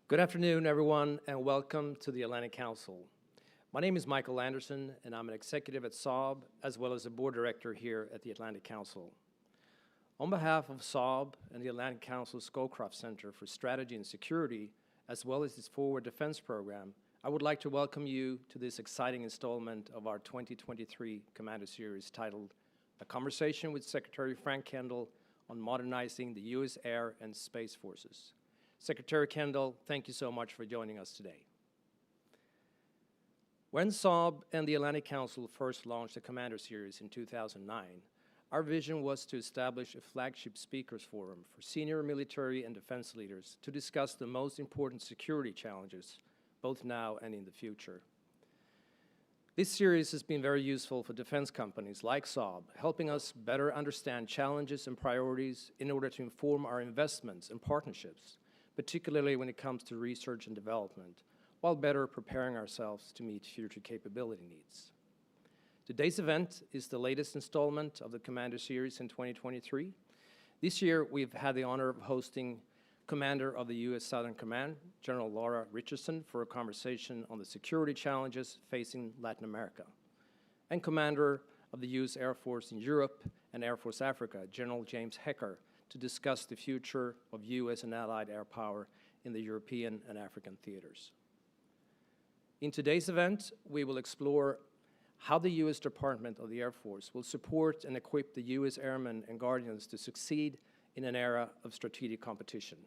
Good afternoon, everyone, and welcome to the Atlantic Council. My name is Michael Anderson, and I'm an executive at Saab, as well as a board director here at the Atlantic Council. On behalf of Saab and the Atlantic Council Scowcroft Center for Strategy and Security, as well as its Forward Defense Program, I would like to welcome you to this exciting installment of our 2023 Commander Series titled A Conversation with Secretary Frank Kendall on Modernizing the U.S. Air and Space Forces. Secretary Kendall, thank you so much for joining us today. When Saab and the Atlantic Council first launched the Commander Series in 2009, our vision was to establish a flagship speakers forum for senior military and defense leaders to discuss the most important security challenges, both now and in the future. This series has been very useful for defense companies like Saab, helping us better understand challenges and priorities in order to inform our investments and partnerships, particularly when it comes to research and development, while better preparing ourselves to meet future capability needs. Today's event is the latest installment of the Commander Series in 2023. This year, we've had the honor of hosting Commander of the U.S. Southern Command, General Laura Richardson, for a conversation on the security challenges facing Latin America, and Commander of the U.S. Air Force in Europe and Air Force Africa, General James Hecker, to discuss the future of U.S. and allied air power in the European and African theaters. In today's event, we will explore how the U.S. Department of the Air Force will support and equip the U.S. Airmen and Guardians to succeed in an era of strategic competition.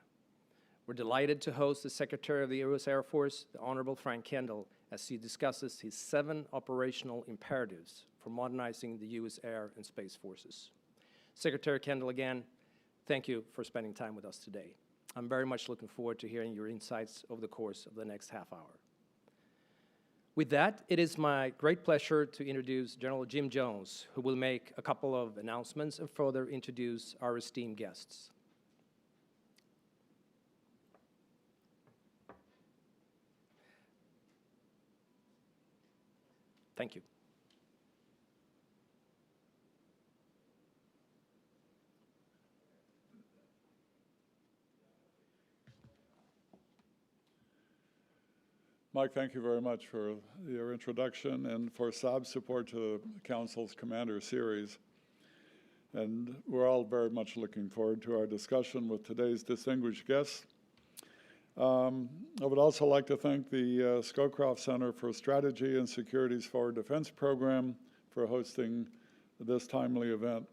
We're delighted to host the Secretary of the U.S. Air Force, the Honorable Frank Kendall, as he discusses his 7 operational imperatives for modernizing the U.S. Air and Space Forces. Secretary Kendall, again, thank you for spending time with us today. I'm very much looking forward to hearing your insights over the course of the next half hour. With that, it is my great pleasure to introduce General Jim Jones, who will make a couple of announcements and further introduce our esteemed guests. Thank you. Mike, thank you very much for your introduction and for Saab's support to the Council's Commander Series. And we're all very much looking forward to our discussion with today's distinguished guests. I would also like to thank the Scowcroft Center for Strategy and Security's Forward Defense Program for hosting this timely event.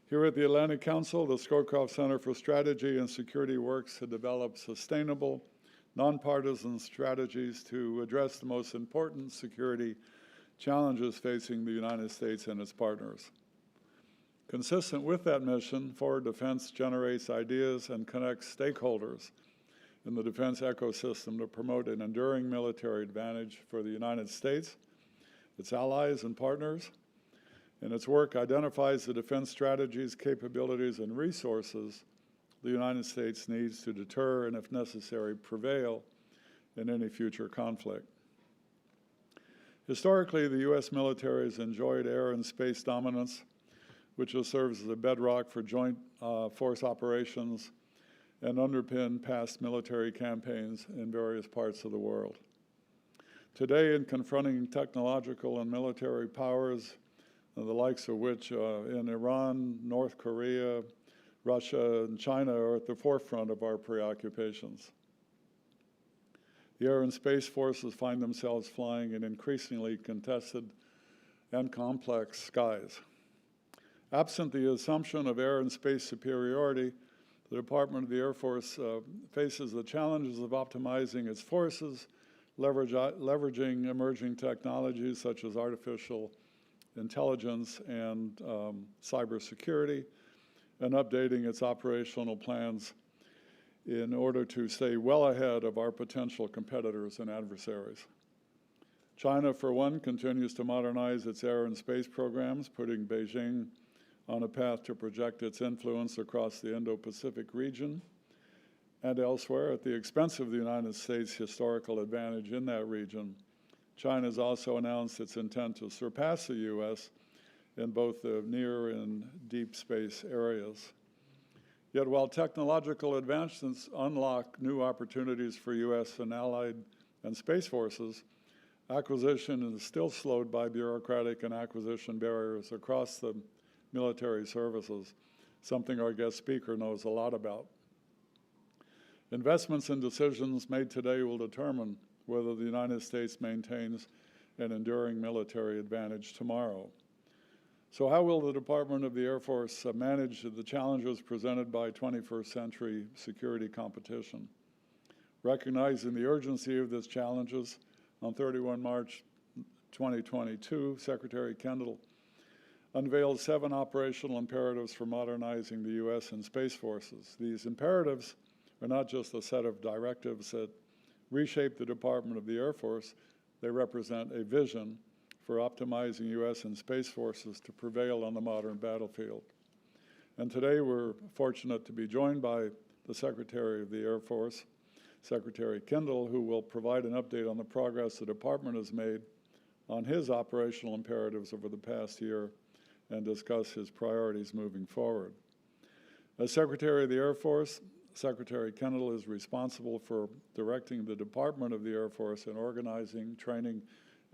Here at the Atlantic Council, the Scowcroft Center for Strategy and Security works to develop sustainable, nonpartisan strategies to address the most important security challenges facing the United States and its partners. Consistent with that mission, Forward Defense generates ideas and connects stakeholders in the defense ecosystem to promote an enduring military advantage for the United States, its allies and partners, and its work identifies the defense strategies, capabilities, and resources the United States needs to deter and, if necessary, prevail in any future conflict. Historically, the U.S. military has enjoyed air and space dominance, which serves as a bedrock for joint force operations and underpin past military campaigns in various parts of the world. Today, in confronting technological and military powers, the likes of which in Iran, North Korea, Russia, and China are at the forefront of our preoccupations. The air and space forces find themselves flying in increasingly contested and complex skies. Absent the assumption of air and space superiority, the Department of the Air Force faces the challenges of optimizing its forces, leveraging emerging technologies such as artificial intelligence and cybersecurity, and updating its operational plans in order to stay well ahead of our potential competitors and adversaries. China, for one, continues to modernize its air and space programs, putting Beijing on a path to project its influence across the Indo-Pacific region and elsewhere at the expense of the United States' historical advantage in that region. China has also announced its intent to surpass the U.S. in both the near and deep space areas. Yet while technological advancements unlock new opportunities for U.S. and allied and space forces, acquisition is still slowed by bureaucratic and acquisition barriers across the military services, something our guest speaker knows a lot about. Investments and decisions made today will determine whether the United States maintains an enduring military advantage tomorrow. So how will the Department of the Air Force manage the challenges presented by 21st century security competition? Recognizing the urgency of these challenges, on 31 March 2022, Secretary Kendall unveiled 7 operational imperatives for modernizing the U.S. and Space Forces. These imperatives are not just a set of directives that reshape the Department of the Air Force, they represent a vision for optimizing U.S. and Space Forces to prevail on the modern battlefield. And today we're fortunate to be joined by the Secretary of the Air Force, Secretary Kendall, who will provide an update on the progress the department has made on his operational imperatives over the past year and discuss his priorities moving forward. As Secretary of the Air Force, Secretary Kendall is responsible for directing the Department of the Air Force in organizing, training,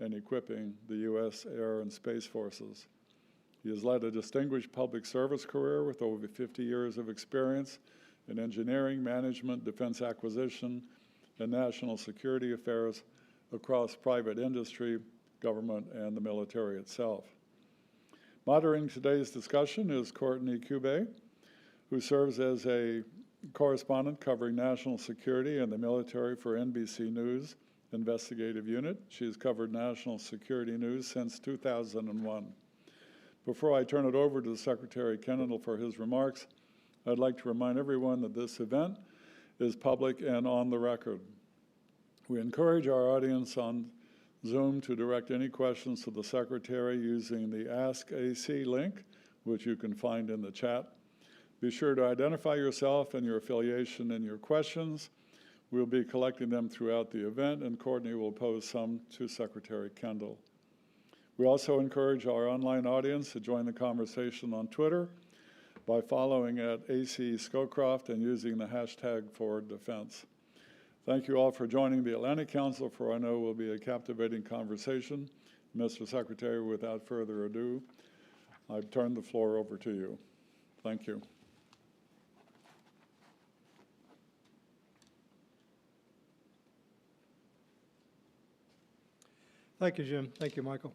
and equipping the U.S. Air and Space Forces. He has led a distinguished public service career with over 50 years of experience in engineering, management, defense acquisition, and national security affairs across private industry, government, and the military itself. Moderating today's discussion is Courtney Cube, who serves as a correspondent covering national security and the military for NBC News Investigative Unit. She's covered national security news since 2001. Before I turn it over to Secretary Kendall for his remarks, I'd like to remind everyone that this event is public and on the record. We encourage our audience on Zoom to direct any questions to the Secretary using the Ask AC link, which you can find in the chat. Be sure to identify yourself and your affiliation in your questions. We'll be collecting them throughout the event, and Courtney will pose some to Secretary Kendall. We also encourage our online audience to join the conversation on Twitter by following at AC Scowcroft and using the hashtag #ForDefense. Thank you all for joining the Atlantic Council for I know will be a captivating conversation. Mr. Secretary, without further ado, I turn the floor over to you. Thank you. Thank you, Jim. Thank you, Michael.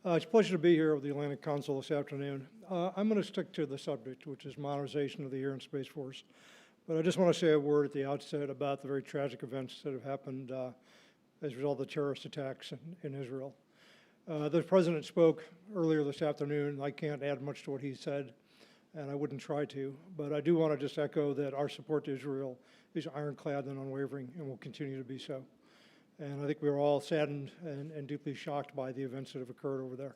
It's a pleasure to be here with the Atlantic Council this afternoon. I'm going to stick to the subject, which is modernization of the Air and Space Force. But I just want to say a word at the outset about the very tragic events that have happened as a result of the terrorist attacks in Israel. The President spoke earlier this afternoon. I can't add much to what he said, and I wouldn't try to. But I do want to just echo that our support to Israel is ironclad and unwavering and will continue to be so. And I think we are all saddened and deeply shocked by the events that have occurred over there.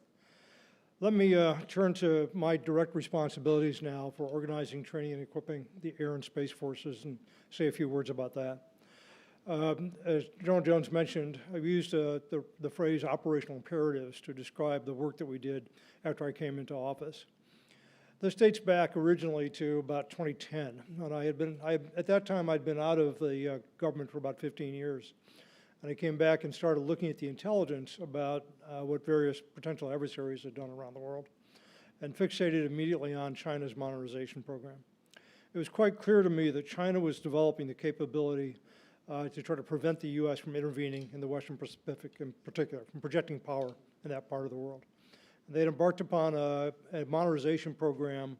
Let me turn to my direct responsibilities now for organizing, training, and equipping the Air and Space Forces and say a few words about that. As General Jones mentioned, I've used the phrase operational imperatives to describe the work that we did after I came into office. This dates back originally to about 2010. And at that time, I'd been out of the government for about 15 years. And I came back and started looking at the intelligence about what various potential adversaries had done around the world and fixated immediately on China's modernization program. It was quite clear to me that China was developing the capability to try to prevent the U.S. from intervening in the Western Pacific in particular, from projecting power in that part of the world. They had embarked upon a modernization program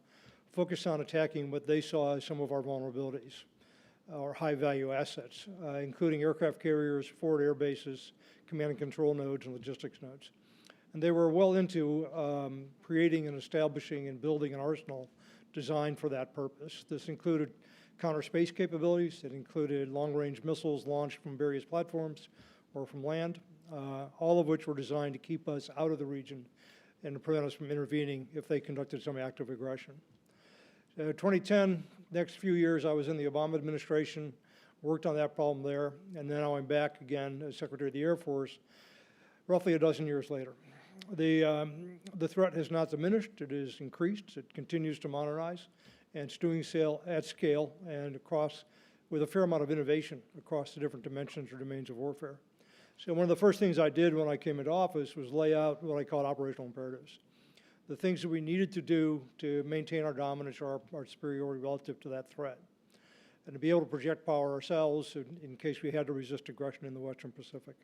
focused on attacking what they saw as some of our vulnerabilities, or high-value assets, including aircraft carriers, forward air bases, command and control nodes, and logistics nodes. And they were well into creating and establishing and building an arsenal designed for that purpose. This included counter-space capabilities. It included long-range missiles launched from various platforms or from land, all of which were designed to keep us out of the region and to prevent us from intervening if they conducted some act of aggression. 2010, next few years, I was in the Obama administration, worked on that problem there, and now I'm back again as Secretary of the Air Force, roughly a dozen years later. The threat has not diminished. It has increased. It continues to modernize, and it's doing so at scale and across, with a fair amount of innovation across the different dimensions or domains of warfare. So one of the first things I did when I came into office was lay out what I call operational imperatives. The things that we needed to do to maintain our dominance or our superiority relative to that threat, and to be able to project power ourselves in case we had to resist aggression in the Western Pacific.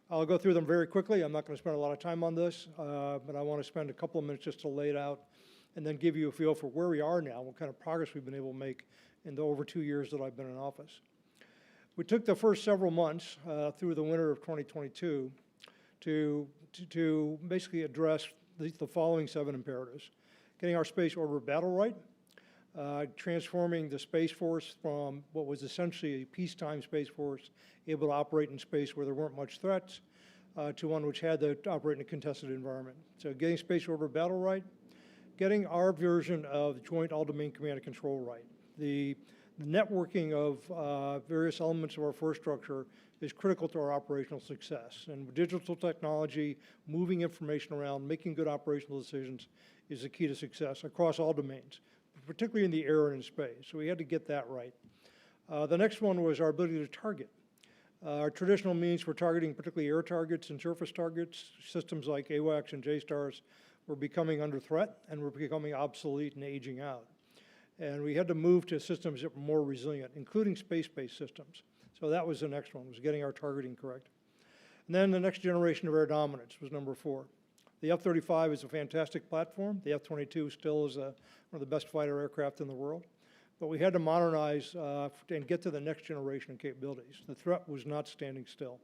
I'll go through them very quickly. I'm not going to spend a lot of time on this, but I want to spend a couple of minutes just to lay it out and then give you a feel for where we are now, what kind of progress we've been able to make in the over 2 years that I've been in office. We took the first several months through the winter of 2022 to basically address the following 7 imperatives. Getting our space order battle right, transforming the Space Force from what was essentially a peacetime Space Force able to operate in space where there weren't much threats to one which had to operate in a contested environment. So getting space order battle right, getting our version of joint all-domain command and control right. The networking of various elements of our force structure is critical to our operational success. And with digital technology, moving information around, making good operational decisions is the key to success across all domains, particularly in the air and in space. So we had to get that right. The next one was our ability to target. Our traditional means for targeting, particularly air targets and surface targets, systems like AWACS and JSTARS were becoming under threat and were becoming obsolete and aging out. And we had to move to systems that were more resilient, including space-based systems. So that was the next one, was getting our targeting correct. And then the next generation of air dominance was number 4. The F-35 is a fantastic platform. The F-22 still is one of the best fighter aircraft in the world. But we had to modernize and get to the next generation of capabilities. The threat was not standing still.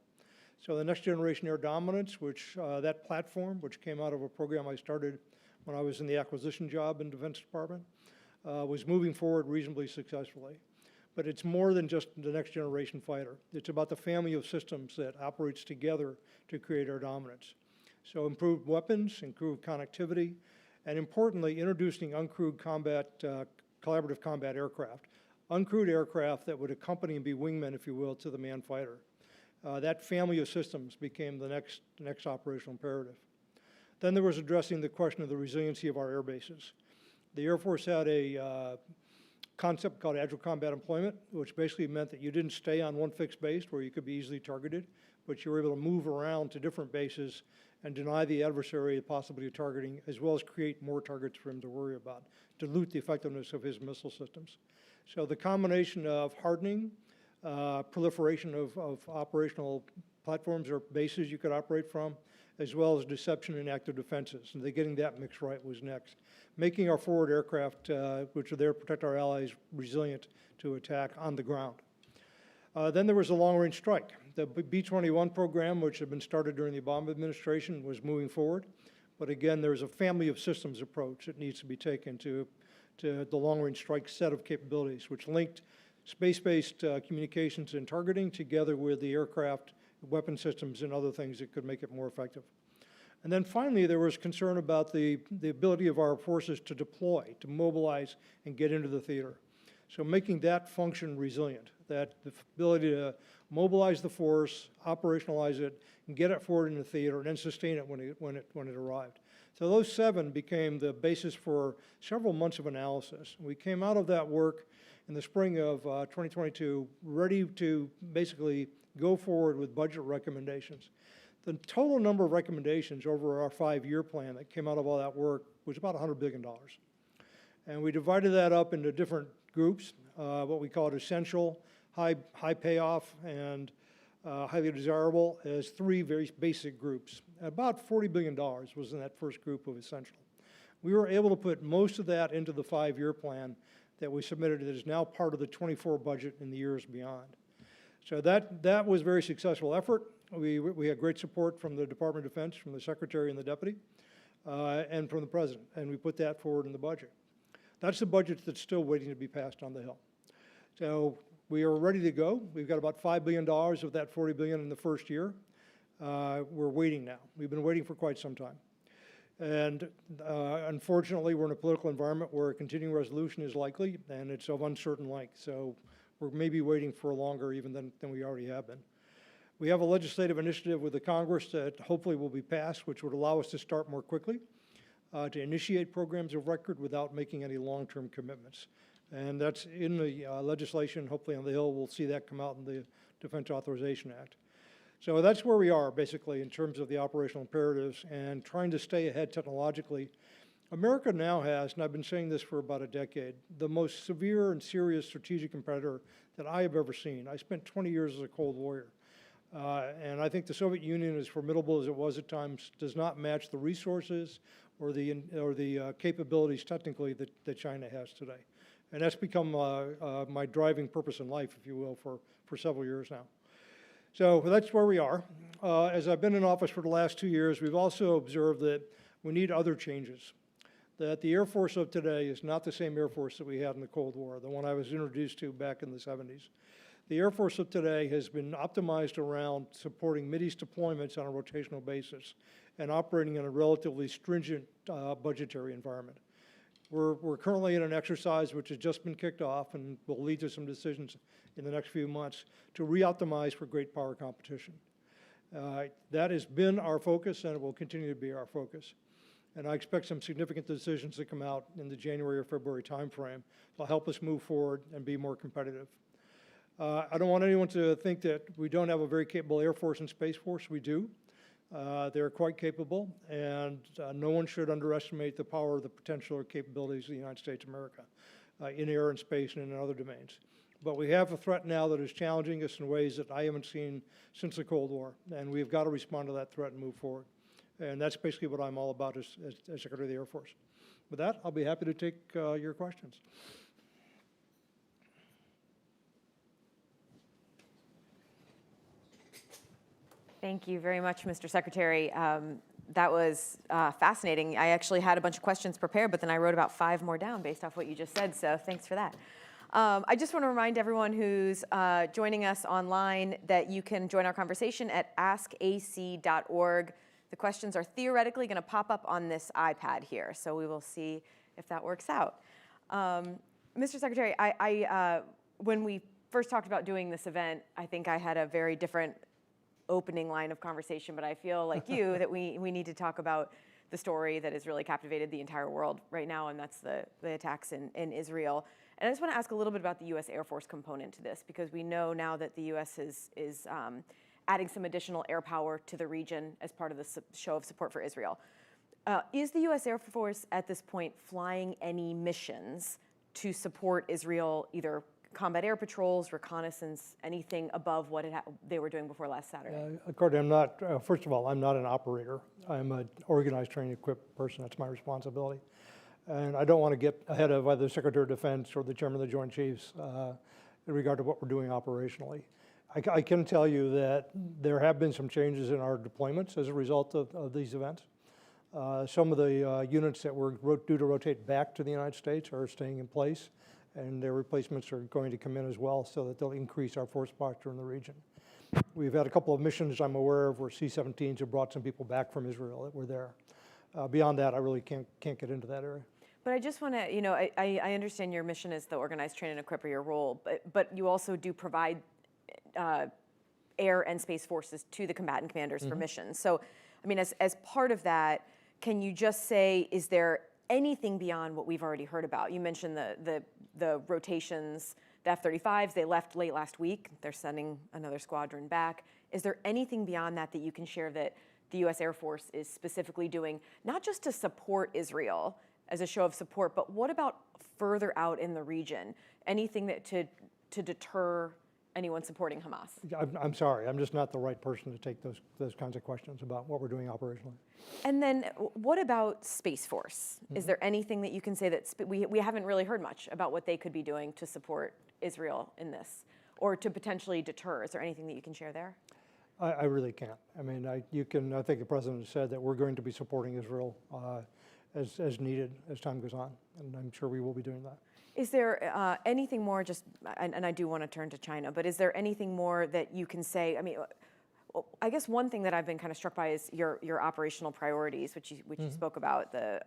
So the next generation air dominance, which that platform, which came out of a program I started when I was in the acquisition job in Defense Department, was moving forward reasonably successfully. But it's more than just the next generation fighter. It's about the family of systems that operates together to create our dominance. So improved weapons, improved connectivity, and importantly, introducing uncrewed combat, collaborative combat aircraft. Uncrewed aircraft that would accompany and be wingmen, if you will, to the manned fighter. That family of systems became the next operational imperative. Then there was addressing the question of the resiliency of our air bases. The Air Force had a concept called agile combat employment, which basically meant that you didn't stay on one fixed base where you could be easily targeted, but you were able to move around to different bases and deny the adversary the possibility of targeting, as well as create more targets for him to worry about, dilute the effectiveness of his missile systems. So the combination of hardening, proliferation of operational platforms or bases you could operate from, as well as deception and active defenses. And getting that mix right was next. Making our forward aircraft, which are there to protect our allies, resilient to attack on the ground. Then there was a long-range strike. The B-21 program, which had been started during the Obama administration, was moving forward. But again, there's a family of systems approach that needs to be taken to the long-range strike set of capabilities, which linked space-based communications and targeting together with the aircraft, weapon systems, and other things that could make it more effective. And then finally, there was concern about the ability of our forces to deploy, to mobilize, and get into the theater. So making that function resilient, that the ability to mobilize the force, operationalize it, and get it forward in the theater, and then sustain it when it arrived. So those 7 became the basis for several months of analysis. We came out of that work in the spring of 2022, ready to basically go forward with budget recommendations. The total number of recommendations over our 5-year plan that came out of all that work was about $100 billion. And we divided that up into different groups, what we called essential, high payoff, and highly desirable, as 3 very basic groups. About $40 billion was in that first group of essential. We were able to put most of that into the 5-year plan that we submitted that is now part of the 24 budget in the years beyond. So that was a very successful effort. We had great support from the Department of Defense, from the Secretary and the Deputy, and from the President, and we put that forward in the budget. That's the budget that's still waiting to be passed on the Hill. So we are ready to go. We've got about $5 billion of that $40 billion in the first year. We're waiting now. We've been waiting for quite some time. And unfortunately, we're in a political environment where a continuing resolution is likely, and it's of uncertain length. So we're maybe waiting for longer even than we already have been. We have a legislative initiative with the Congress that hopefully will be passed, which would allow us to start more quickly. to initiate programs of record without making any long-term commitments. And that's in the legislation. Hopefully on the Hill we'll see that come out in the Defense Authorization Act. So that's where we are basically in terms of the operational imperatives and trying to stay ahead technologically. America now has, and I've been saying this for about a decade, the most severe and serious strategic competitor that I have ever seen. I spent 20 years as a Cold Warrior. And I think the Soviet Union, as formidable as it was at times, does not match the resources or the capabilities technically that China has today. And that's become my driving purpose in life, if you will, for several years now. So that's where we are. As I've been in office for the last 2 years, we've also observed that we need other changes. That the Air Force of today is not the same Air Force that we had in the Cold War, the one I was introduced to back in the 70s. The Air Force of today has been optimized around supporting Mideast deployments on a rotational basis and operating in a relatively stringent budgetary environment. We're currently in an exercise which has just been kicked off and will lead to some decisions in the next few months to re-optimize for great power competition. That has been our focus and it will continue to be our focus. And I expect some significant decisions to come out in the January or February timeframe to help us move forward and be more competitive. I don't want anyone to think that we don't have a very capable Air Force and Space Force. We do. They're quite capable, and no one should underestimate the power, the potential, or capabilities of the United States of America in air and space and in other domains. But we have a threat now that is challenging us in ways that I haven't seen since the Cold War, and we've got to respond to that threat and move forward. And that's basically what I'm all about as Secretary of the Air Force. With that, I'll be happy to take your questions. Thank you very much, Mr. Secretary. That was fascinating. I actually had a bunch of questions prepared, but then I wrote about 5 more down based off what you just said, so thanks for that. I just want to remind everyone who's joining us online that you can join our conversation at askac.org. The questions are theoretically going to pop up on this iPad here, so we will see if that works out. Mr. Secretary, when we first talked about doing this event, I think I had a very different opening line of conversation, but I feel like you that we need to talk about the story that has really captivated the entire world right now, and that's the attacks in Israel. And I just want to ask a little bit about the U.S. Air Force component to this, because we know now that the U.S. is adding some additional air power to the region as part of the show of support for Israel. Is the U.S. Air Force at this point flying any missions to support Israel, either combat air patrols, reconnaissance, anything above what they were doing before last Saturday? Courtney, I'm not, first of all, I'm not an operator. I'm an organized, trained, equipped person. That's my responsibility. And I don't want to get ahead of either the Secretary of Defense or the Chairman of the Joint Chiefs in regard to what we're doing operationally. I can tell you that there have been some changes in our deployments as a result of these events. Some of the units that were due to rotate back to the United States are staying in place, and their replacements are going to come in as well so that they'll increase our force posture in the region. We've had a couple of missions I'm aware of where C-17s have brought some people back from Israel that were there. Beyond that, I really can't get into that area. But I just want to, you know, I understand your mission is the organized, train, and equip, your role, but you also do provide air and space forces to the combatant commanders for missions. So, I mean, as part of that, can you just say, is there anything beyond what we've already heard about? You mentioned the rotations, the F-35s, they left late last week. They're sending another squadron back. Is there anything beyond that that you can share that the U.S. Air Force is specifically doing, not just to support Israel as a show of support, but what about further out in the region? Anything that to deter anyone supporting Hamas? I'm sorry, I'm just not the right person to take those kinds of questions about what we're doing operationally. And then what about Space Force? Is there anything that you can say that we haven't really heard much about what they could be doing to support Israel in this, or to potentially deter? Is there anything that you can share there? I really can't. I mean, I think the President has said that we're going to be supporting Israel as needed as time goes on, and I'm sure we will be doing that. Is there anything more, and I do want to turn to China, but is there anything more that you can say? I mean, I guess one thing that I've been kind of struck by is your operational priorities, which you spoke about, the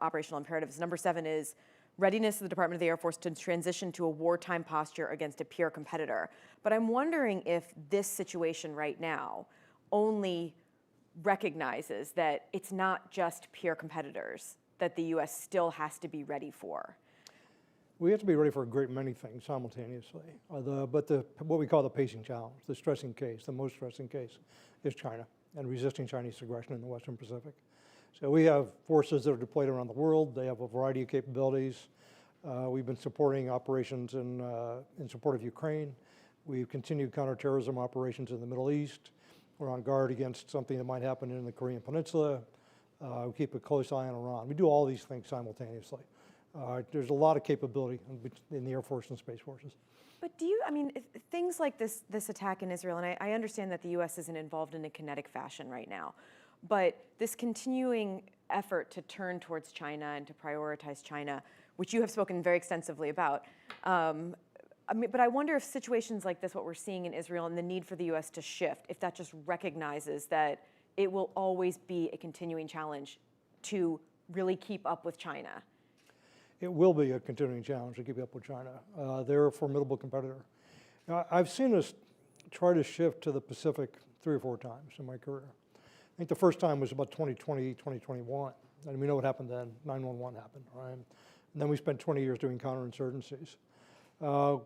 operational imperatives. Number 7 is readiness of the Department of the Air Force to transition to a wartime posture against a peer competitor. But I'm wondering if this situation right now only recognizes that it's not just peer competitors, that the U.S. still has to be ready for? We have to be ready for a great many things simultaneously. What we call the pacing challenge, the stressing case, the most stressing case, is China and resisting Chinese aggression in the Western Pacific. So we have forces that are deployed around the world. They have a variety of capabilities. We've been supporting operations in support of Ukraine. We've continued counterterrorism operations in the Middle East. We're on guard against something that might happen in the Korean Peninsula. We keep a close eye on Iran. We do all these things simultaneously. There's a lot of capability in the Air Force and Space Forces. But do you, I mean, things like this attack in Israel, and I understand that the U.S. isn't involved in a kinetic fashion right now, but this continuing effort to turn towards China and to prioritize China, which you have spoken very extensively about, but I wonder if situations like this, what we're seeing in Israel and the need for the U.S. to shift, if that just recognizes that it will always be a continuing challenge to really keep up with China. It will be a continuing challenge to keep up with China. They're a formidable competitor. Now, I've seen us try to shift to the Pacific 3 or 4 times in my career. I think the first time was about 2020, 2021. And we know what happened then. 9/11 happened, right? And then we spent 20 years doing counterinsurgencies. The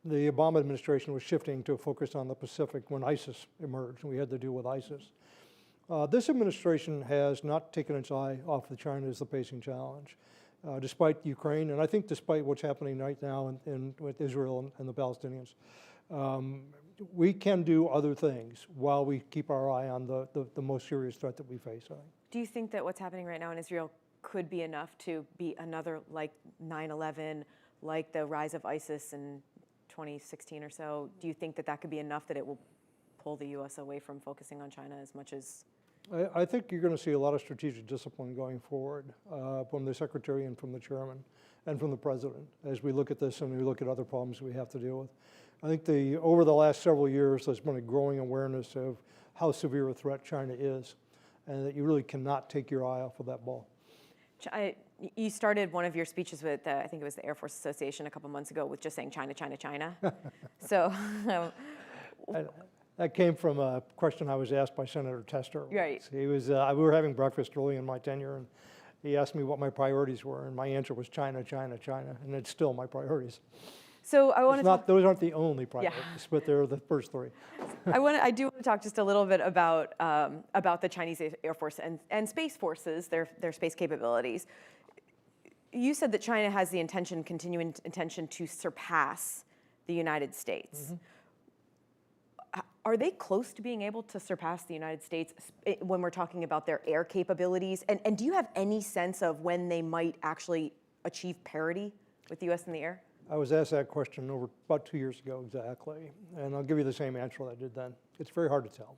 Obama administration was shifting to a focus on the Pacific when ISIS emerged, and we had to deal with ISIS. This administration has not taken its eye off of China as the pacing challenge. Despite Ukraine, and I think despite what's happening right now with Israel and the Palestinians. We can do other things while we keep our eye on the most serious threat that we face. Do you think that what's happening right now in Israel could be enough to be another like 9/11, like the rise of ISIS in 2016 or so? Do you think that that could be enough that it will pull the U.S. away from focusing on China as much as? I think you're going to see a lot of strategic discipline going forward from the Secretary and from the Chairman and from the President as we look at this and we look at other problems we have to deal with. I think over the last several years, there's been a growing awareness of how severe a threat China is and that you really cannot take your eye off of that ball. You started one of your speeches with, I think it was the Air Force Association a couple months ago, with just saying China, China, China. So. That came from a question I was asked by Senator Tester. Right. He was, we were having breakfast early in my tenure, and he asked me what my priorities were, and my answer was China, China, China, and it's still my priorities. So I want to those aren't the only priorities, but they're the first 3. I do want to talk just a little bit about the Chinese Air Force and Space Forces, their space capabilities. You said that China has the continuing intention to surpass the United States. Mm-hmm. Are they close to being able to surpass the United States when we're talking about their air capabilities? And do you have any sense of when they might actually achieve parity with the U.S. in the air? I was asked that question about 2 years ago exactly, and I'll give you the same answer that I did then. It's very hard to tell.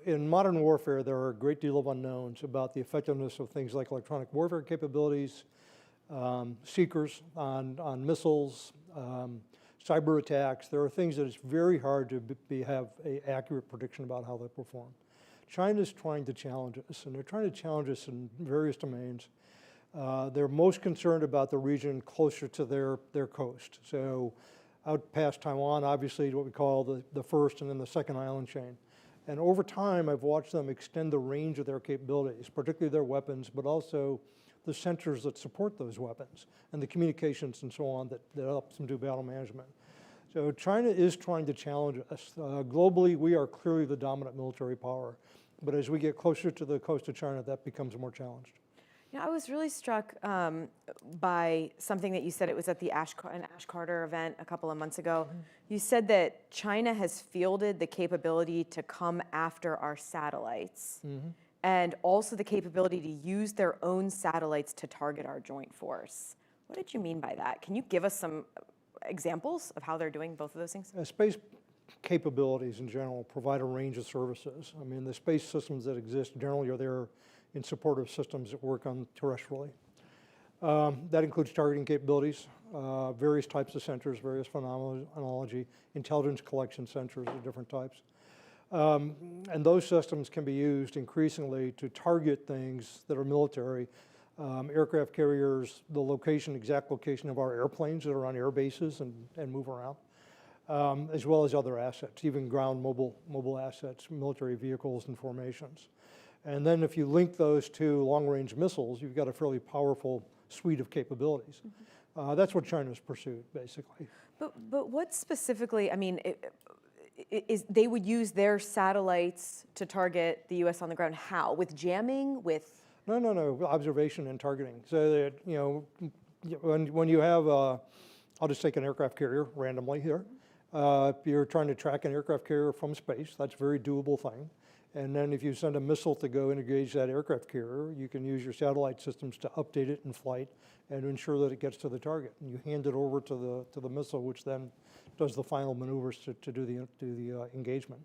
In modern warfare, there are a great deal of unknowns about the effectiveness of things like electronic warfare capabilities, seekers on missiles, cyber attacks. There are things that it's very hard to have an accurate prediction about how they perform. China's trying to challenge us, and they're trying to challenge us in various domains. They're most concerned about the region closer to their coast. So out past Taiwan, obviously what we call the first and then the second island chain. And over time, I've watched them extend the range of their capabilities, particularly their weapons, but also the sensors that support those weapons and the communications and so on that helps them do battle management. So China is trying to challenge us. Globally, we are clearly the dominant military power. But as we get closer to the coast of China, that becomes more challenged. Yeah, I was really struck by something that you said. It was at the Ash Carter event a couple of months ago. Mm-hmm. You said that China has fielded the capability to come after our satellites. Mm-hmm. And also the capability to use their own satellites to target our joint force. What did you mean by that? Can you give us some examples of how they're doing both of those things? Space capabilities in general provide a range of services. I mean, the space systems that exist generally are there in support of systems that work on terrestrially. That includes targeting capabilities, various types of sensors, various phenomenology, intelligence collection sensors of different types. And those systems can be used increasingly to target things that are military, aircraft carriers, the exact location of our airplanes that are on air bases and move around, as well as other assets, even ground mobile assets, military vehicles and formations. And then if you link those to long-range missiles, you've got a fairly powerful suite of capabilities. That's what China's pursued, basically. But what specifically, I mean, is they would use their satellites to target the U.S. on the ground? How? With jamming? With? No, observation and targeting. So that, when you have, I'll just take an aircraft carrier randomly here. If you're trying to track an aircraft carrier from space, that's a very doable thing. And then if you send a missile to go and engage that aircraft carrier, you can use your satellite systems to update it in flight and ensure that it gets to the target. And you hand it over to the missile, which then does the final maneuvers to do the engagement.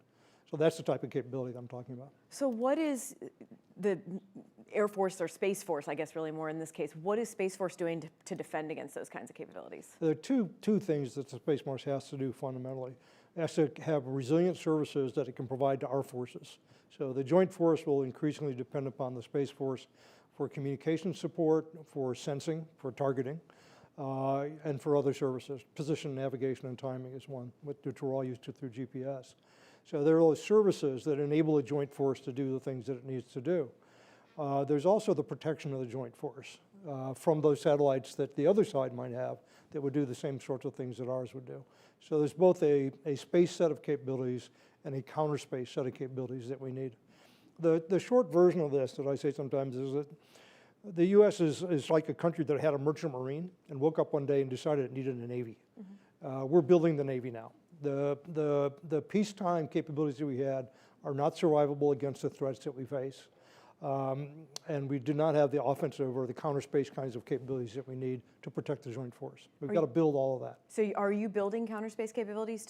So that's the type of capability that I'm talking about. So what is the Air Force or Space Force, I guess really more in this case, what is Space Force doing to defend against those kinds of capabilities? There are two things that the Space Force has to do fundamentally. It has to have resilient services that it can provide to our forces. So the Joint Force will increasingly depend upon the Space Force for communication support, for sensing, for targeting, and for other services. Position, navigation, and timing is one, which we're all used to through GPS. So there are those services that enable a Joint Force to do the things that it needs to do. There's also the protection of the Joint Force from those satellites that the other side might have that would do the same sorts of things that ours would do. So there's both a space set of capabilities and a counter space set of capabilities that we need. The short version of this that I say sometimes is that the U.S. is like a country that had a merchant marine and woke up one day and decided it needed a Navy. We're building the Navy now. The peacetime capabilities that we had are not survivable against the threats that we face. And we do not have the offensive or the counter space kinds of capabilities that we need to protect the Joint Force. We've got to build all of that. So are you building counter space capabilities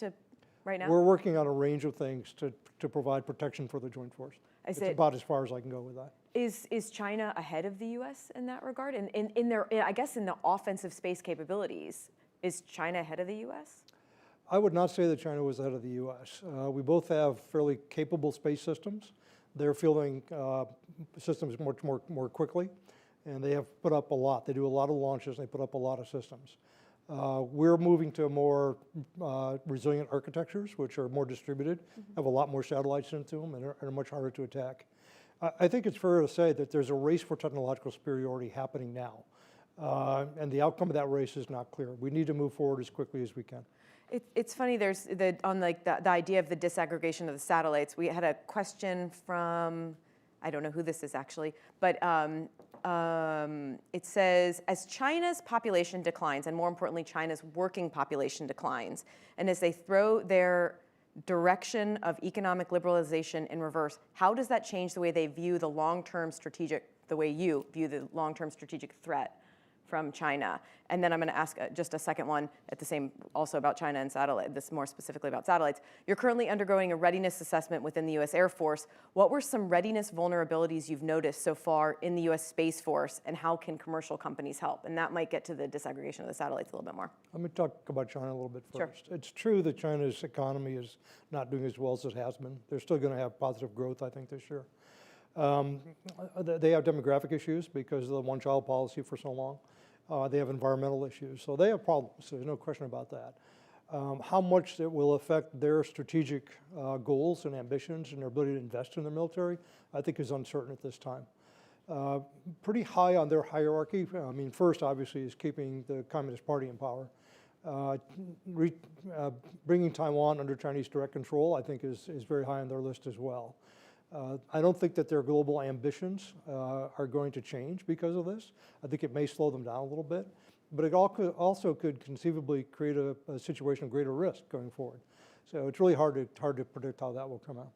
right now? We're working on a range of things to provide protection for the Joint Force. It's about as far as I can go with that. Is China ahead of the U.S. in that regard? And in their, I guess in the offensive space capabilities, is China ahead of the U.S.? I would not say that China was ahead of the U.S. We both have fairly capable space systems. They're fielding systems much more quickly, and they have put up a lot. They do a lot of launches, and they put up a lot of systems. We're moving to more resilient architectures, which are more distributed, have a lot more satellites into them, and are much harder to attack. I think it's fair to say that there's a race for technological superiority happening now, and the outcome of that race is not clear. We need to move forward as quickly as we can. It's funny, there's the idea of the disaggregation of the satellites. We had a question from, I don't know who this is actually, but it says, as China's population declines, and more importantly, China's working population declines, and as they throw their direction of economic liberalization in reverse, how does that change the way they view the long-term strategic, the way you view the long-term strategic threat from China? And then I'm going to ask just a second one at the same, also about China and satellite, this more specifically about satellites. You're currently undergoing a readiness assessment within the U.S. Air Force. What were some readiness vulnerabilities you've noticed so far in the U.S. Space Force, and how can commercial companies help? And that might get to the disaggregation of the satellites a little bit more. Let me talk about China a little bit first. Sure. It's true that China's economy is not doing as well as it has been. They're still going to have positive growth, I think, this year. They have demographic issues because of the one-child policy for so long. They have environmental issues, so they have problems. There's no question about that. How much it will affect their strategic goals and ambitions and their ability to invest in the military, I think is uncertain at this time. Pretty high on their hierarchy. I mean, first, obviously, is keeping the Communist Party in power. Bringing Taiwan under Chinese direct control, I think, is very high on their list as well. I don't think that their global ambitions are going to change because of this. I think it may slow them down a little bit, but it also could conceivably create a situation of greater risk going forward. So it's really hard to predict how that will come out.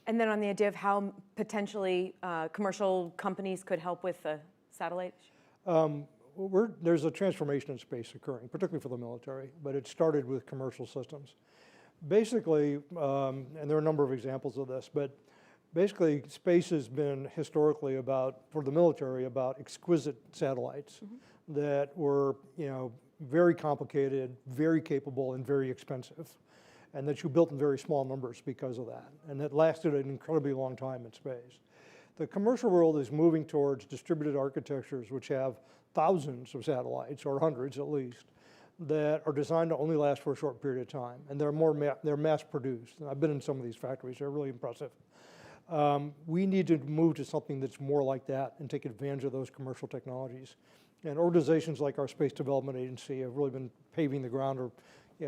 And then on the idea of how potentially commercial companies could help with the satellite? There's a transformation in space occurring, particularly for the military, but it started with commercial systems. Basically, and there are a number of examples of this, but basically, space has been historically for the military, about exquisite satellites that were, very complicated, very capable, and very expensive, and that you built in very small numbers because of that, and that lasted an incredibly long time in space. The commercial world is moving towards distributed architectures, which have thousands of satellites, or hundreds at least, that are designed to only last for a short period of time, and they're mass produced. And I've been in some of these factories; they're really impressive. We need to move to something that's more like that and take advantage of those commercial technologies. And organizations like our Space Development Agency have really been paving the ground or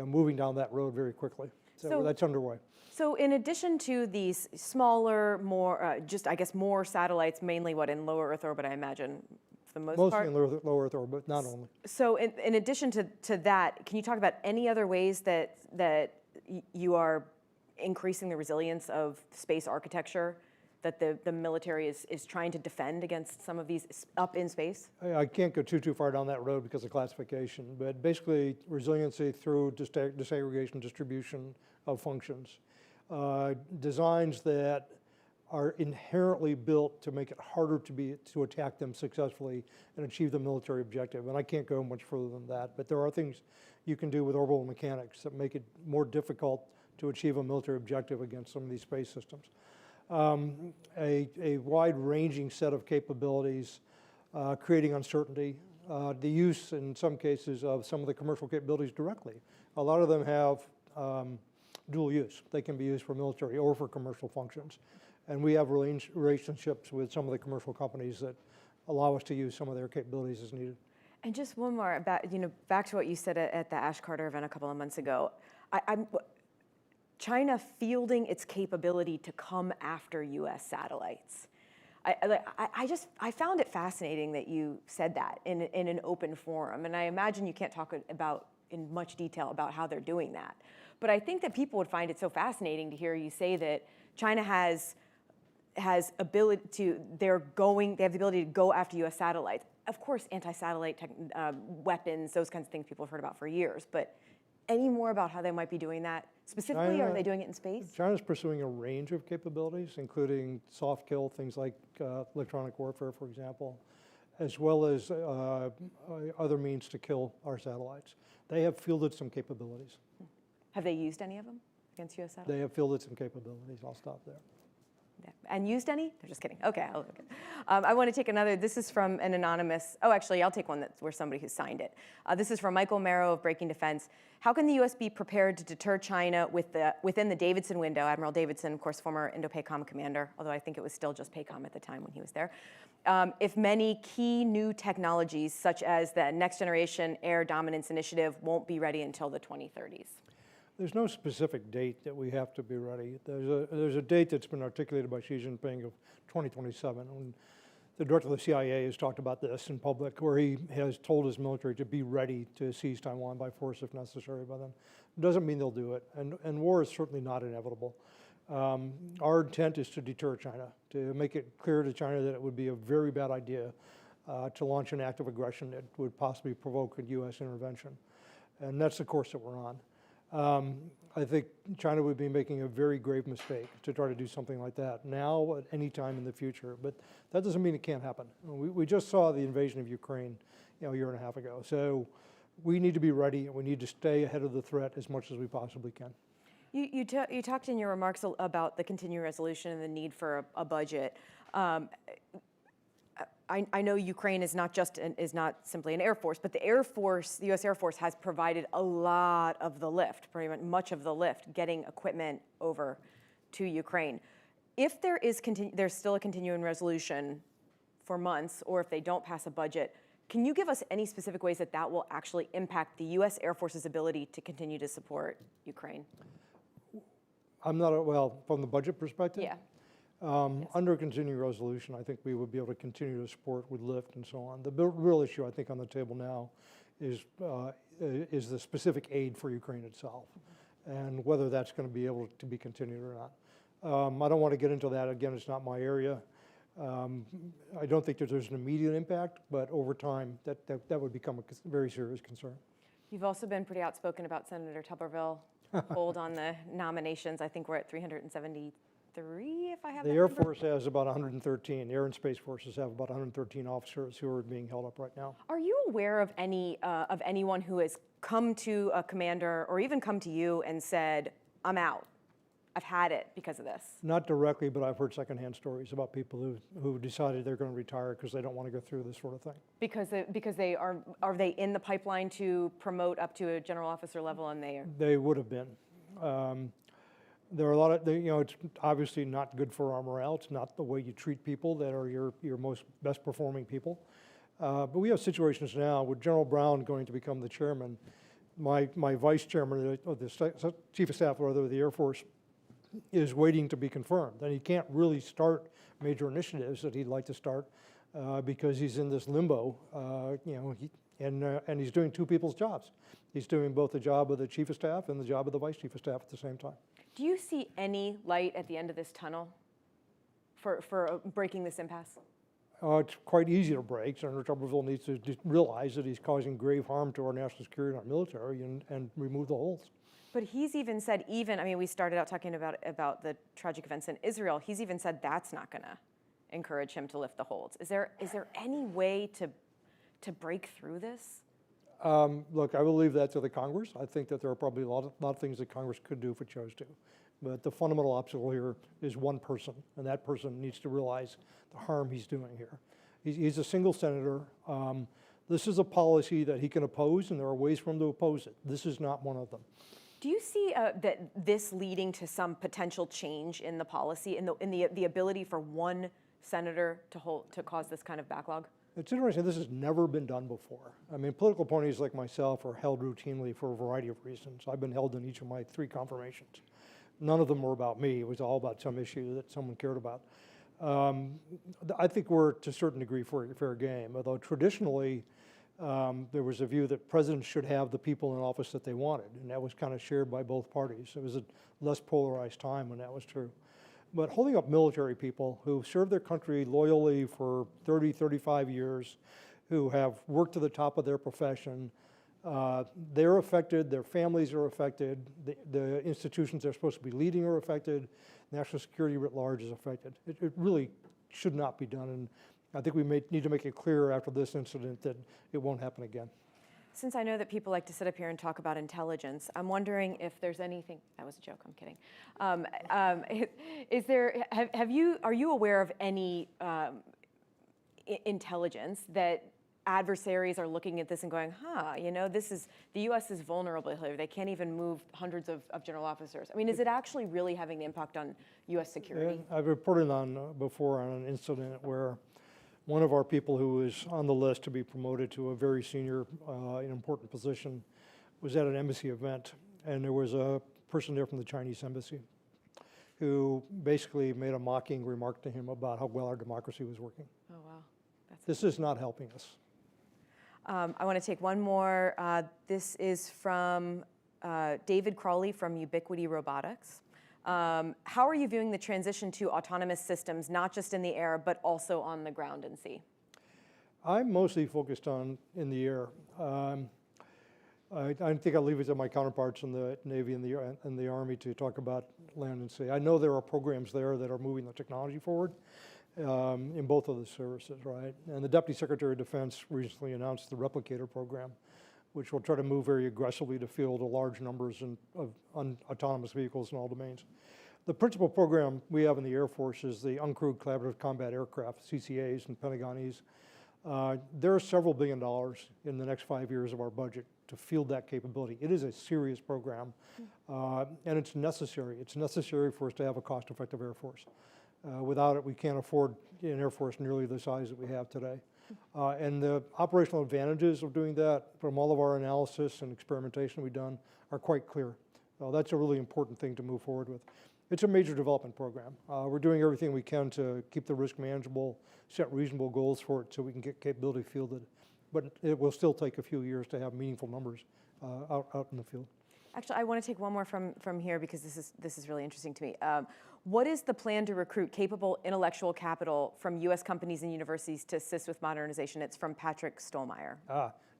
moving down that road very quickly. So that's underway. So in addition to these smaller, more, I guess more satellites, mainly what, in low Earth orbit, I imagine, for the most part? Mostly in low Earth orbit, not only. So in addition to that, can you talk about any other ways that you are increasing the resilience of space architecture that the military is trying to defend against some of these up in space? I can't go too far down that road because of classification, but basically resiliency through disaggregation, distribution of functions. Designs that are inherently built to make it harder to attack them successfully and achieve the military objective. And I can't go much further than that, but there are things you can do with orbital mechanics that make it more difficult to achieve a military objective against some of these space systems. A wide-ranging set of capabilities, creating uncertainty, the use in some cases of some of the commercial capabilities directly. A lot of them have dual use. They can be used for military or for commercial functions. And we have relationships with some of the commercial companies that allow us to use some of their capabilities as needed. And just one more about, back to what you said at the Ash Carter event a couple of months ago. China fielding its capability to come after U.S. satellites. I found it fascinating that you said that in an open forum, and I imagine you can't talk about in much detail about how they're doing that. But I think that people would find it so fascinating to hear you say that China has ability to, they have the ability to go after U.S. satellites. Of course, anti-satellite weapons, those kinds of things people have heard about for years, but any more about how they might be doing that? Specifically, are they doing it in space? China's pursuing a range of capabilities, including soft kill, things like electronic warfare, for example, as well as other means to kill our satellites. They have fielded some capabilities. Have they used any of them against U.S. satellites? They have fielded some capabilities. I'll stop there. Yeah. And used any? No, just kidding. Okay, I'll look at I want to take another. This is from an anonymous. Oh, actually, I'll take one that's where somebody who signed it. This is from Michael Marrow of Breaking Defense. How can the U.S. be prepared to deter China within the Davidson window? Admiral Davidson, of course, former Indo-PACOM commander, although I think it was still just PACOM at the time when he was there. If many key new technologies, such as the Next Generation Air Dominance Initiative, won't be ready until the 2030s. There's no specific date that we have to be ready. There's a date that's been articulated by Xi Jinping of 2027. When the director of the CIA has talked about this in public, where he has told his military to be ready to seize Taiwan by force if necessary by then. It doesn't mean they'll do it, and war is certainly not inevitable. Our intent is to deter China, to make it clear to China that it would be a very bad idea to launch an act of aggression that would possibly provoke a U.S. intervention. And that's the course that we're on. I think China would be making a very grave mistake to try to do something like that now at any time in the future, but that doesn't mean it can't happen. We just saw the invasion of Ukraine, a year and a half ago. So we need to be ready, and we need to stay ahead of the threat as much as we possibly can. You talked in your remarks about the continuing resolution and the need for a budget. I know Ukraine is not simply an air force, but the Air Force, the U.S. Air Force, has provided a lot of the lift, pretty much of the lift, getting equipment over to Ukraine. If there's still a continuing resolution for months, or if they don't pass a budget, can you give us any specific ways that will actually impact the U.S. Air Force's ability to continue to support Ukraine? I'm not, from the budget perspective? Yeah. Yes. Under a continuing resolution, I think we would be able to continue to support with lift and so on. The real issue, I think, on the table now is the specific aid for Ukraine itself, and whether that's going to be able to be continued or not. I don't want to get into that. Again, it's not my area. I don't think that there's an immediate impact, but over time, that would become a very serious concern. You've also been pretty outspoken about Senator Tuberville hold on the nominations. I think we're at 373, if I have that The Air number. Force has about 113. The Air and Space Forces have about 113 officers who are being held up right now. Are you aware of anyone who has come to a commander or even come to you and said, "I'm out. I've had it because of this"? Not directly, but I've heard secondhand stories about people who decided they're going to retire because they don't want to go through this sort of thing. Because they are they in the pipeline to promote up to a general officer level, and they are? They would have been. There are a lot of, it's obviously not good for our morale. It's not the way you treat people that are your most best performing people. But we have situations now with General Brown going to become the chairman. My vice chairman, the chief of staff of the Air Force, is waiting to be confirmed. And he can't really start major initiatives that he'd like to start because he's in this limbo, and he's doing two people's jobs. He's doing both the job of the chief of staff and the job of the vice chief of staff at the same time. Do you see any light at the end of this tunnel for breaking this impasse? It's quite easy to break. Senator Tuberville needs to just realize that he's causing grave harm to our national security and our military and remove the holes. But he's even said, I mean, we started out talking about the tragic events in Israel. He's even said that's not going to encourage him to lift the holds. Is there any way to break through this? Look, I will leave that to the Congress. I think that there are probably a lot of things that Congress could do if it chose to. But the fundamental obstacle here is one person, and that person needs to realize the harm he's doing here. He's a single senator. This is a policy that he can oppose, and there are ways for him to oppose it. This is not one of them. Do you see that this leading to some potential change in the policy, in the ability for one senator to cause this kind of backlog? It's interesting, this has never been done before. I mean, political appointees like myself are held routinely for a variety of reasons. I've been held in each of my 3 confirmations. None of them were about me. It was all about some issue that someone cared about. I think we're, to a certain degree, fair game, although traditionally, there was a view that presidents should have the people in office that they wanted, and that was kind of shared by both parties. It was a less polarized time when that was true. But holding up military people who served their country loyally for 30, 35 years, who have worked to the top of their profession, they're affected, their families are affected, the institutions they're supposed to be leading are affected, national security writ large is affected. It really should not be done, and I think we need to make it clear after this incident that it won't happen again. Since I know that people like to sit up here and talk about intelligence, I'm wondering if there's anything, that was a joke, I'm kidding. Are you aware of any intelligence that adversaries are looking at this and going, the U.S. is vulnerable here. They can't even move hundreds of general officers. I mean, is it actually really having the impact on U.S. security? Yeah, I've reported before on an incident where one of our people who was on the list to be promoted to a very senior and important position was at an embassy event, and there was a person there from the Chinese embassy who basically made a mocking remark to him about how well our democracy was working. Oh, wow. This is not helping us. I want to take one more. This is from David Crawley from Ubiquity Robotics. How are you viewing the transition to autonomous systems, not just in the air, but also on the ground and sea? I'm mostly focused on in the air. I think I'll leave it to my counterparts in the Navy and the Army to talk about land and sea. I know there are programs there that are moving the technology forward in both of the services, right? And the Deputy Secretary of Defense recently announced the Replicator program, which will try to move very aggressively to field large numbers of autonomous vehicles in all domains. The principal program we have in the Air Force is the Uncrewed Collaborative Combat Aircraft, CCAs and Pentagonese. There are several $1 billion in the next 5 years of our budget to field that capability. It is a serious program, and it's necessary. It's necessary for us to have a cost-effective Air Force. Without it, we can't afford an Air Force nearly the size that we have today. And the operational advantages of doing that, from all of our analysis and experimentation we've done, are quite clear. That's a really important thing to move forward with. It's a major development program. We're doing everything we can to keep the risk manageable, set reasonable goals for it so we can get capability fielded. But it will still take a few years to have meaningful numbers out in the field. Actually, I want to take one more from here because this is really interesting to me. What is the plan to recruit capable intellectual capital from U.S. companies and universities to assist with modernization? It's from Patrick Stolmeyer.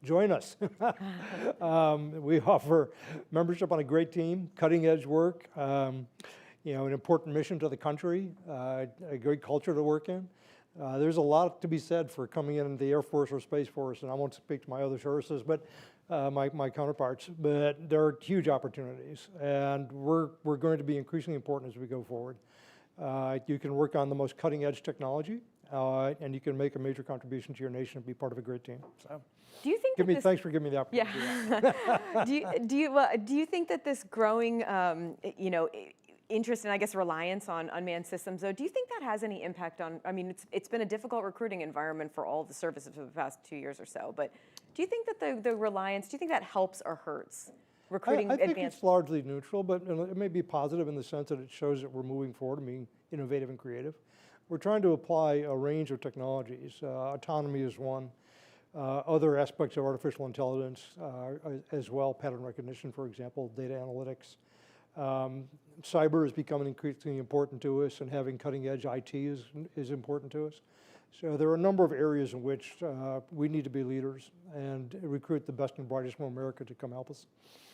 Join us. We offer membership on a great team, cutting edge work, an important mission to the country, a great culture to work in. There's a lot to be said for coming in the Air Force or Space Force, and I won't speak to my other services, but my counterparts, but there are huge opportunities, and we're going to be increasingly important as we go forward. You can work on the most cutting edge technology, and you can make a major contribution to your nation and be part of a great team. So, do you think thanks for giving me the opportunity. Yeah. do you think that this growing, interest and I guess reliance on unmanned systems, though, do you think that has any impact on, I mean, it's been a difficult recruiting environment for all the services for the past 2 years or so, but do you think that the reliance, do you think that helps or hurts recruiting I think advanced? it's largely neutral, but it may be positive in the sense that it shows that we're moving forward and being innovative and creative. We're trying to apply a range of technologies. Autonomy is one. Other aspects of artificial intelligence as well, pattern recognition, for example, data analytics. Cyber is becoming increasingly important to us, and having cutting-edge IT is important to us. So there are a number of areas in which we need to be leaders and recruit the best and brightest from America to come help us.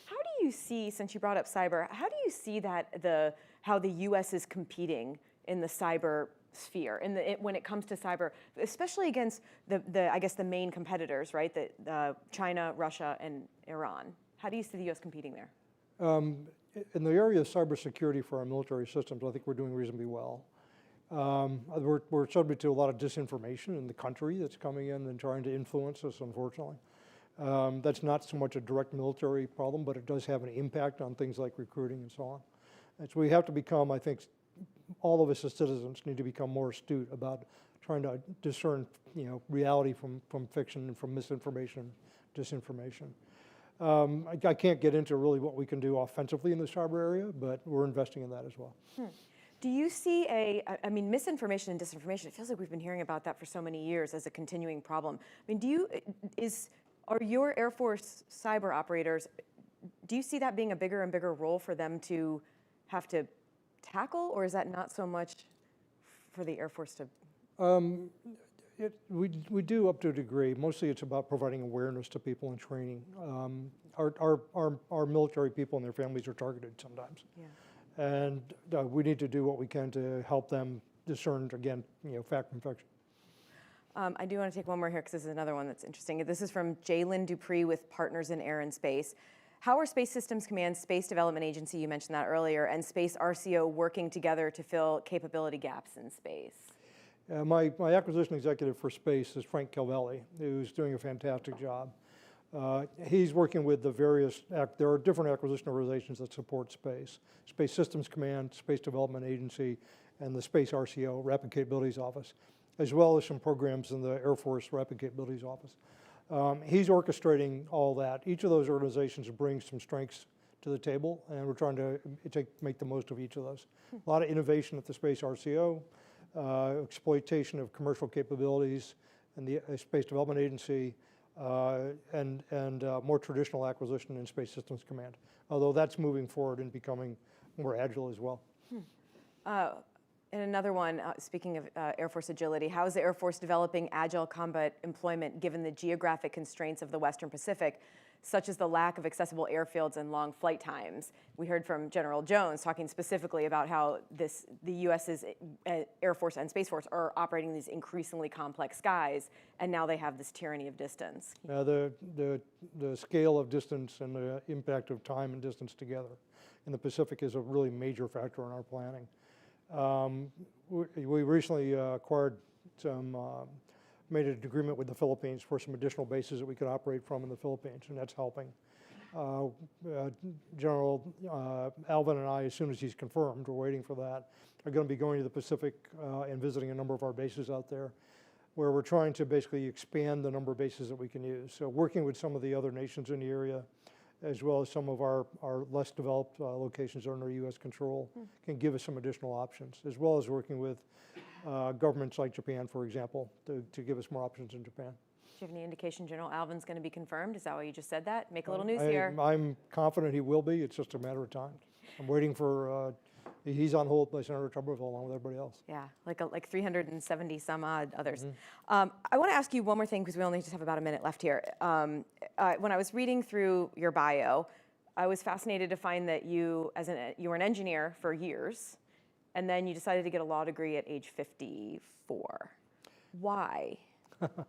How do you see, since you brought up cyber, how do you see that how the U.S. is competing in the cyber sphere, when it comes to cyber, especially against I guess the main competitors, right? China, Russia, and Iran. How do you see the U.S. competing there? In the area of cybersecurity for our military systems, I think we're doing reasonably well. We're subject to a lot of disinformation in the country that's coming in and trying to influence us, unfortunately. That's not so much a direct military problem, but it does have an impact on things like recruiting and so on. And so we have to become, I think, all of us as citizens need to become more astute about trying to discern, reality from fiction and from misinformation, disinformation. I can't get into really what we can do offensively in the cyber area, but we're investing in that as well. Do you see I mean, misinformation and disinformation, it feels like we've been hearing about that for so many years as a continuing problem. I mean, are your Air Force cyber operators, do you see that being a bigger and bigger role for them to have to tackle, or is that not so much for the Air Force to? We do up to a degree. Mostly it's about providing awareness to people and training. Our military people and their families are targeted sometimes. Yeah. And we need to do what we can to help them discern, again, fact from fiction. I do want to take one more here because this is another one that's interesting. This is from Jalen Dupree with Partners in Air and Space. How are Space Systems Command, Space Development Agency, you mentioned that earlier, and Space RCO working together to fill capability gaps in space? My acquisition executive for space is Frank Kendall, who's doing a fantastic job. He's working with there are different acquisition organizations that support space. Space Systems Command, Space Development Agency, and the Space RCO, Rapid Capabilities Office, as well as some programs in the Air Force Rapid Capabilities Office. He's orchestrating all that. Each of those organizations brings some strengths to the table, and we're trying to make the most of each of those. A lot of innovation at the Space RCO, exploitation of commercial capabilities in the Space Development Agency, and more traditional acquisition in Space Systems Command, although that's moving forward and becoming more agile as well. And another one, speaking of Air Force agility, how is the Air Force developing agile combat employment given the geographic constraints of the Western Pacific, such as the lack of accessible airfields and long flight times? We heard from General Jones talking specifically about how the U.S.'s Air Force and Space Force are operating these increasingly complex skies, and now they have this tyranny of distance. The scale of distance and the impact of time and distance together in the Pacific is a really major factor in our planning. We recently made an agreement with the Philippines for some additional bases that we could operate from in the Philippines, and that's helping. General Alvin and I, as soon as he's confirmed, we're waiting for that, are going to be going to the Pacific and visiting a number of our bases out there, where we're trying to basically expand the number of bases that we can use. So working with some of the other nations in the area, as well as some of our less developed locations under U.S. control, can give us some additional options, as well as working with governments like Japan, for example, to give us more options in Japan. Do you have any indication General Alvin's going to be confirmed? Is that why you just said that? Make a little news here. I'm confident he will be. It's just a matter of time. I'm waiting for, he's on hold by Senator Tuberville along with everybody else. Yeah, like 370 some odd others. I want to ask you one more thing because we only just have about a minute left here. When I was reading through your bio, I was fascinated to find that you were an engineer for years, and then you decided to get a law degree at age 54. Why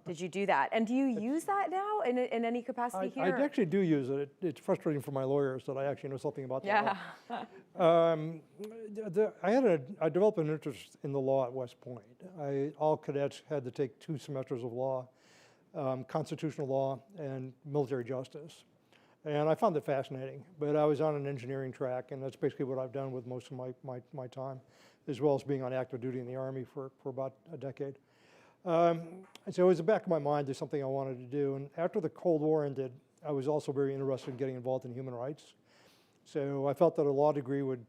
did you do that? And do you use that now in any capacity here? I actually do use it. It's frustrating for my lawyers that I actually know something about that law. I developed an interest in the law at West Point. All cadets had to take 2 semesters of law, constitutional law and military justice. And I found it fascinating, but I was on an engineering track, and that's basically what I've done with most of my time, as well as being on active duty in the Army for about a decade. And so it was the back of my mind, there's something I wanted to do. And after the Cold War ended, I was also very interested in getting involved in human rights. So I felt that a law degree would,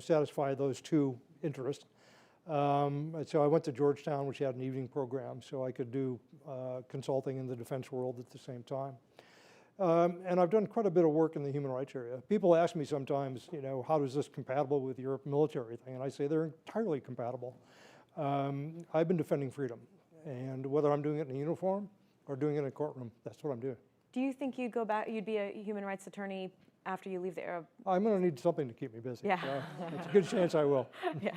satisfy those two interests. And so I went to Georgetown, which had an evening program, so I could do consulting in the defense world at the same time. And I've done quite a bit of work in the human rights area. People ask me sometimes, how is this compatible with your military thing? And I say they're entirely compatible. I've been defending freedom, and whether I'm doing it in a uniform or doing it in a courtroom, that's what I'm doing. Do you think you'd go back, you'd be a human rights attorney after you leave the Arab? I'm going to need something to keep me busy. Yeah. So it's a good chance I will. Yeah.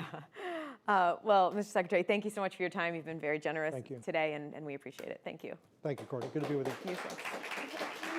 Well, Mr. Secretary, thank you so much for your time. You've been very generous Thank you. today, and we appreciate it. Thank you. Thank you, Courtney. Good to be with you. You too.